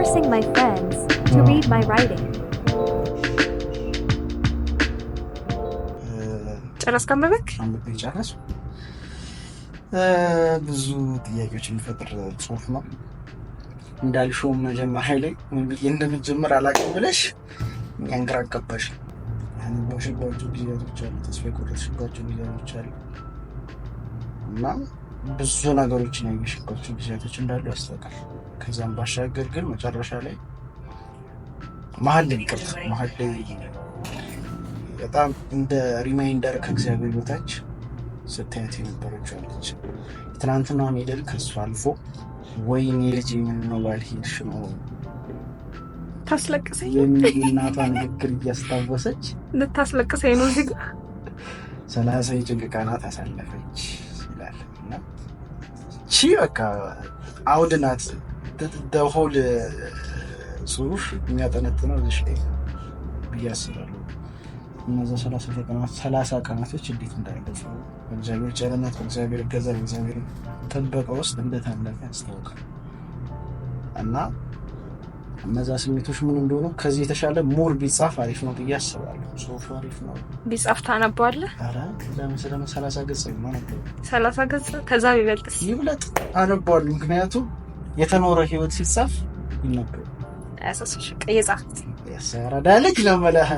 forcing my friends to read my writing. ጨረስክ? አንብበክ ጨረስ። ብዙ ጥያቄዎች የሚፈጥር ጽሁፍ ነው እንዳልሽውም መጀመሪያ ላይ ምን ብዬ እንደምጀምር አላውቅም ብለሽ እኛን ግራ አጋባሽ። ያነበብሽባቸው ጊዜያቶች አሉ፣ ተስፋ የቆረጥሽባቸው ጊዜያቶች አሉ እና ብዙ ነገሮችን ያየሽባቸው ጊዜያቶች እንዳሉ ያስታውቃል። ከዛም ባሻገር ግን መጨረሻ ላይ መሀል ላይ በጣም እንደ ሪማይንደር ከእግዚአብሔር በታች ስታያት የነበረች አለች። ትናንትና ሜደል ከሱ አልፎ ወይኔ ልጅ ምን ነው ባልሄድሽ ነው ታስለቅሰኝ እናቷን ንግግር እያስታወሰች ልታስለቅሰኝ ነው እዚህ ጋር 30 የጭንቅ ቀናት አሳለፈች ይላል እና በቃ አውድናት ደሆል ጽሁፍ የሚያጠነጥነው እዚህ ላይ ብዬ አስባለሁ። እነዛ 30 ቀናቶች እንዴት እንዳለፉ በእግዚአብሔር ቸርነት፣ በእግዚአብሔር እገዛ፣ በእግዚአብሔር ጥበቃ ውስጥ እንደታለፈ ያስታውቃል እና እነዛ ስሜቶች ምን እንደሆኑ ከዚህ የተሻለ ሞር ቢጻፍ አሪፍ ነው ብዬ አስባለሁ። ጽሁፉ አሪፍ ነው ቢጻፍ ታነበዋለህ? ኧረ ለምሳሌ 30 ገጽ ነው 30 ገጽ ከዛ ቢበልጥስ? ይብለጥ አነበዋለሁ። ምክንያቱም የተኖረ ህይወት ሲጻፍ ይነበብ አያሳስብሽ? ቀየጻፍት ያሰራዳልክ ለማለህ